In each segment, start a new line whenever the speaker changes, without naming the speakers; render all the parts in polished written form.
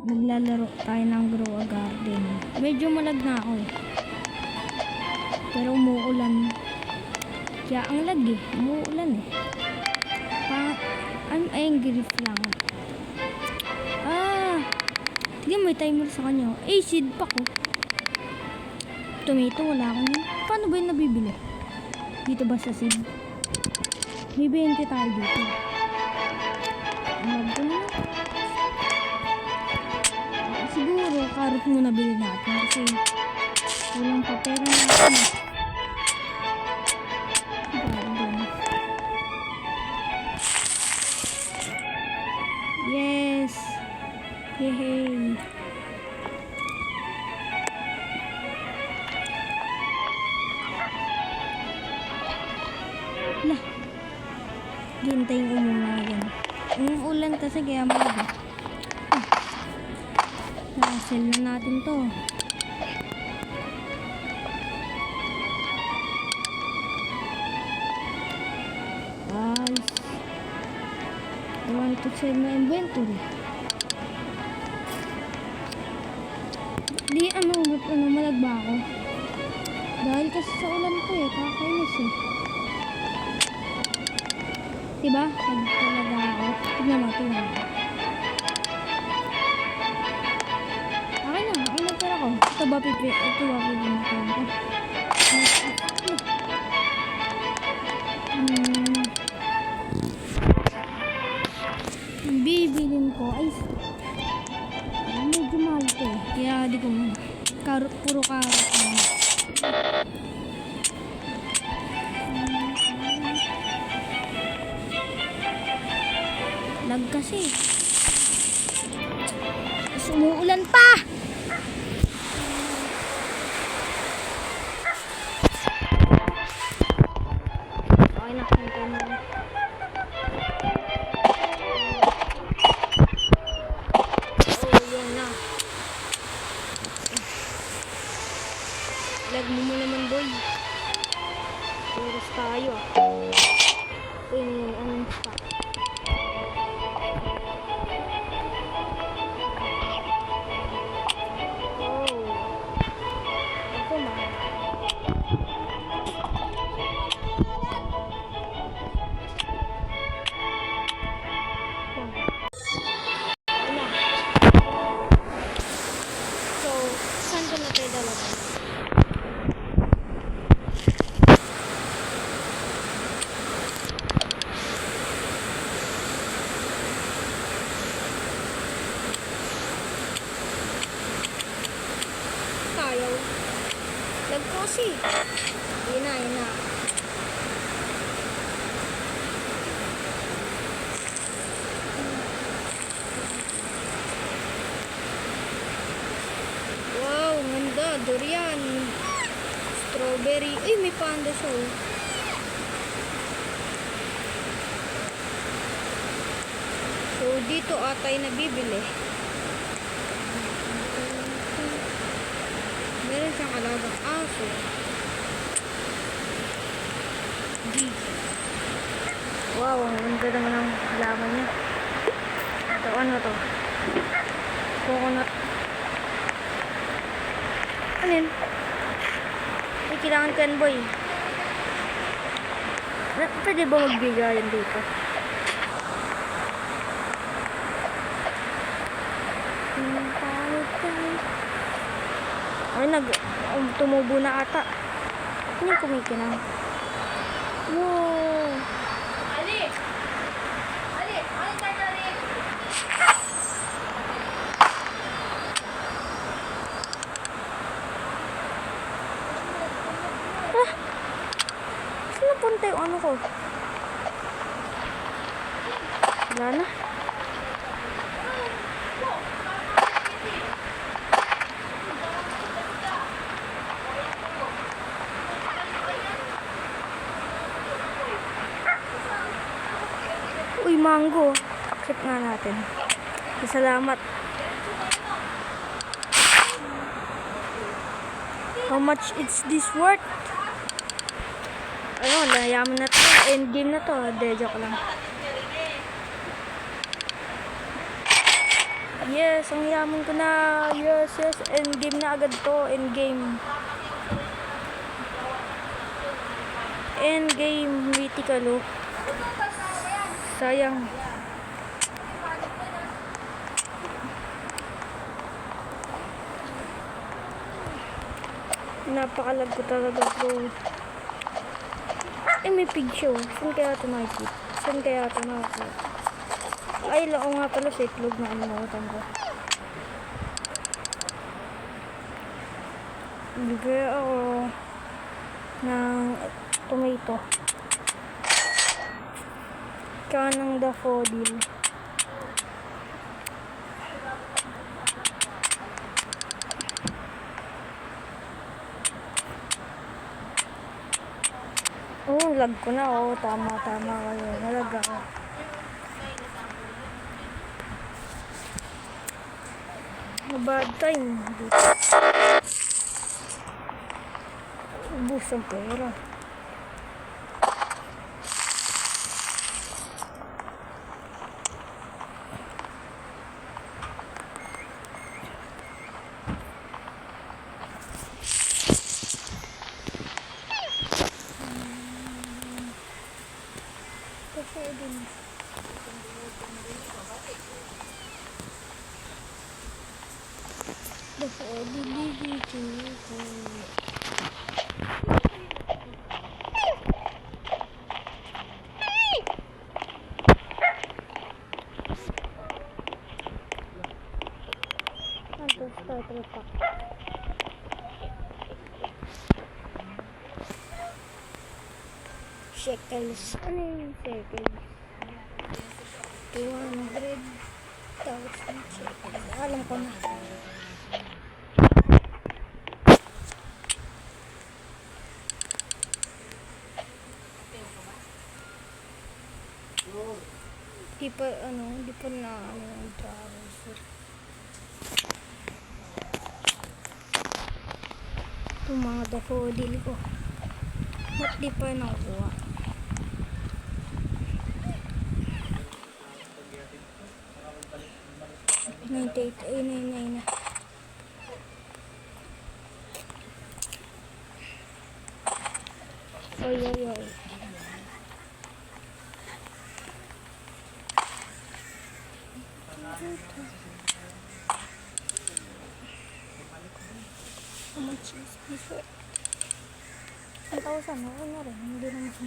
maglalaro tayo ng grow a garden. Medyo malag na ako eh. Pero umuulan. Kaya ang lag eh. Umuulan eh. I'm angry lang. Hindi may timer sa kanya. Seed pa ko. Tomato wala akong yun. Paano ba yun nabibili? Dito ba sa seed? May 20 tayo dito. Alam ko na. Siguro, karot muna bili natin kasi walang papera natin. Yes! Yehey! Lah! Gintayin ko muna yan. Ulan kasi kaya malaga. Sell na natin to. I want to sell my inventory. Di malagba ako. Dahil kasi sa ulan ko eh, kakainis eh. Diba? Nagtalaga ako. Tignan mo. Ito ba pipiliin ko? Bibilin ko ay medyo mahal ito eh. Kaya di ko puro karot na. Lag kasi. Umuulan pa! Lag mo naman boy. Oras tayo. Anong pa? Ako na. So, saan ko na tayo dalawa? Nagkosi. Yun na. Wow, ganda. Durian. Strawberry. Ay, may panda siya. So, dito atay nabibili. Meron siyang alagang aso. Wow, ang ganda naman ang halaman niya. Ito, ano to? Coconut. Ano yun? Ay, kailangan ko yan, boy. Pwede ba magbigayan dito? Ay, tumubo na ata. Ano yung kumikinang? Wow! Ali! Saan napunta yung ano ko? Wala na. Uy, mango. Akit nga natin. Salamat. How much is this worth? Ano, nayaman na to. End game na to. De, joke lang. Yes, ang yaman ko na. Yes, yes. Endgame na agad to. Endgame. Endgame. Mythical, oh. Sayang. Napakalag ko talaga, bro. Ay, may pig show. Saan kaya ito nakikita? Saan kaya ito nakikita? Ay, lao nga pala sa itlog na animutan ko. Bigay ako ng tomato. Kaya ng daffodil. Oh, lag ko na. Oh, tama kayo. Nalag ako. Bad time. Ubus ang pera. Starter pack. Shekels. Ano yung shekels? 200,000 shekels. Alam ko na. Di pa na yung travel. Itong mga daffodil ko. Ba't di pa nakuha? Ay, na. Oy. How much is this? 1,000. Oo na rin. Hindi naman.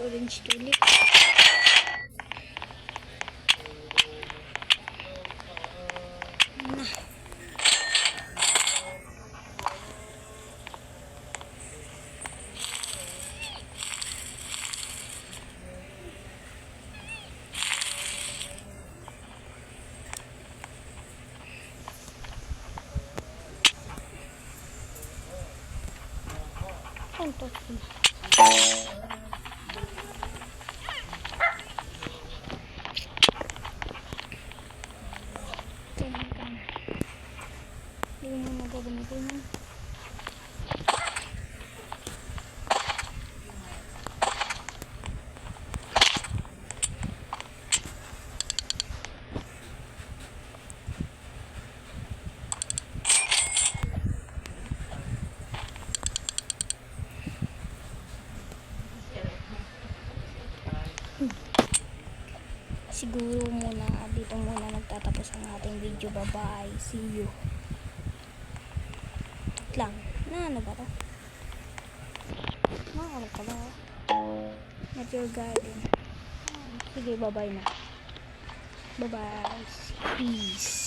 Orange tulip. Untuk siguro dito muna magtatapos ang ating video. Bye bye, see you lang na. Ano ba to? Makakalap ka ba? At your garden. Sige, bye bye na. Bye bye, peace.